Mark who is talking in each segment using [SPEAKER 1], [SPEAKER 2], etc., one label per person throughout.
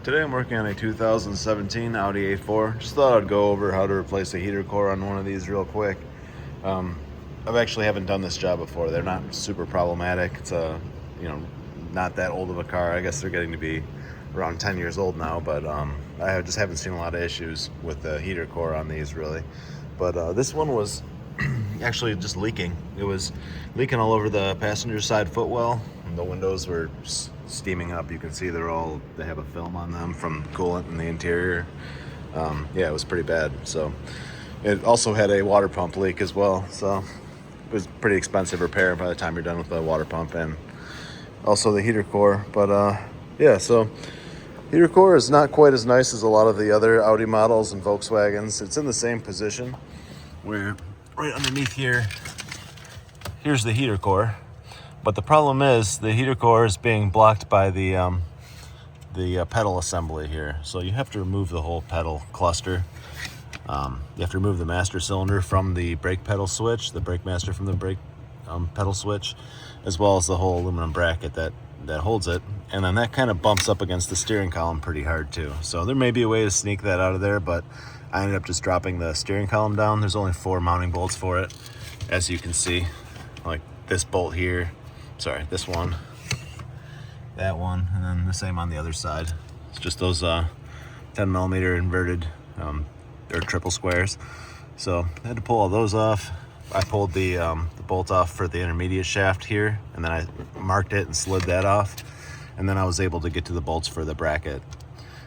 [SPEAKER 1] Today I'm working on a 2017 Audi A4. Just thought I'd go over how to replace a heater core on one of these real quick. I've actually haven't done this job before. They're not super problematic. It's not that old of a car. I guess they're getting to be around 10 years old now, but I just haven't seen a lot of issues with the heater core on these really. But this one was actually just leaking. It was leaking all over the passenger side footwell. And the windows were steaming up. You can see they have a film on them from coolant in the interior. Yeah, it was pretty bad. So it also had a water pump leak as well. So it was pretty expensive repair by the time you're done with the water pump and also the heater core. But yeah, so heater core is not quite as nice as a lot of the other Audi models and Volkswagens. It's in the same position where right underneath here, here's the heater core. But the problem is the heater core is being blocked by the pedal assembly here. So you have to remove the whole pedal cluster. You have to remove the master cylinder from the brake pedal switch, the brake master from the brake pedal switch, as well as the whole aluminum bracket that holds it. And then that kind of bumps up against the steering column pretty hard too. So there may be a way to sneak that out of there, but I ended up just dropping the steering column down. There's only 4 mounting bolts for it, as you can see, like this bolt here. Sorry, this one, that one, and then the same on the other side. It's just those 10 millimeter inverted or triple squares. So I had to pull all those off. I pulled the bolt off for the intermediate shaft here, and then I marked it and slid that off. And then I was able to get to the bolts for the bracket.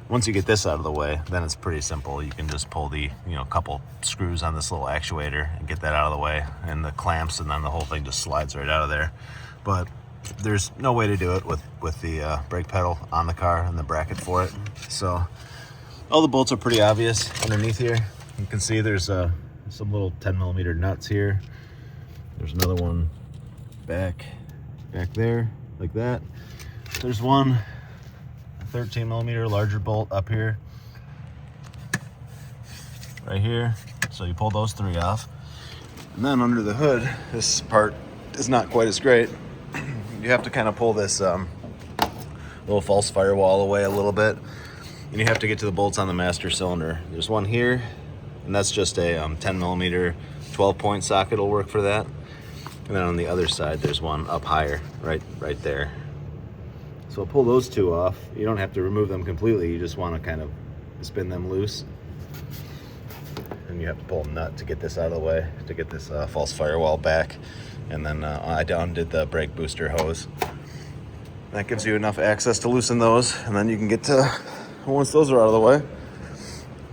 [SPEAKER 1] Once you get this out of the way, then it's pretty simple. You can just pull the couple screws on this little actuator and get that out of the way, and the clamps, and then the whole thing just slides right out of there. But there's no way to do it with the brake pedal on the car and the bracket for it. So all the bolts are pretty obvious underneath here. You can see there's some little 10 millimeter nuts here. There's another one back there like that. There's one 13 millimeter larger bolt up here, right here. So you pull those 3 off. And then under the hood, this part is not quite as great. You have to kind of pull this little false firewall away a little bit, and you have to get to the bolts on the master cylinder. There's one here, and that's just a 10 millimeter 12-point socket will work for that. And then on the other side, there's one up higher, right there. So I'll pull those 2 off. You don't have to remove them completely. You just want to kind of spin them loose. And you have to pull a nut to get this out of the way, to get this false firewall back. And then I undid the brake booster hose. That gives you enough access to loosen those, and then you can get to, once those are out of the way,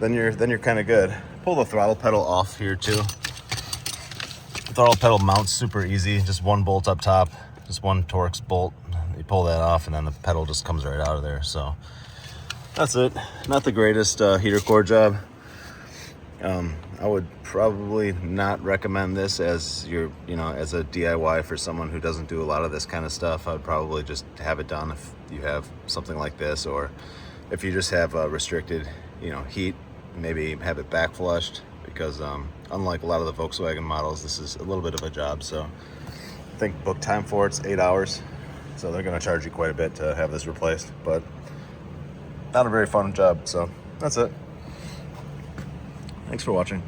[SPEAKER 1] then you're kind of good. Pull the throttle pedal off here too. The throttle pedal mounts super easy, just 1 bolt up top, just 1 Torx bolt. You pull that off, and then the pedal just comes right out of there. So that's it. Not the greatest heater core job. I would probably not recommend this as as a DIY for someone who doesn't do a lot of this kind of stuff. I would probably just have it done if you have something like this, or if you just have restricted, heat, maybe have it back flushed, because unlike a lot of the Volkswagen models, this is a little bit of a job. So I think book time for it's 8 hours. So they're going to charge you quite a bit to have this replaced, but not a very fun job. So that's it. Thanks for watching.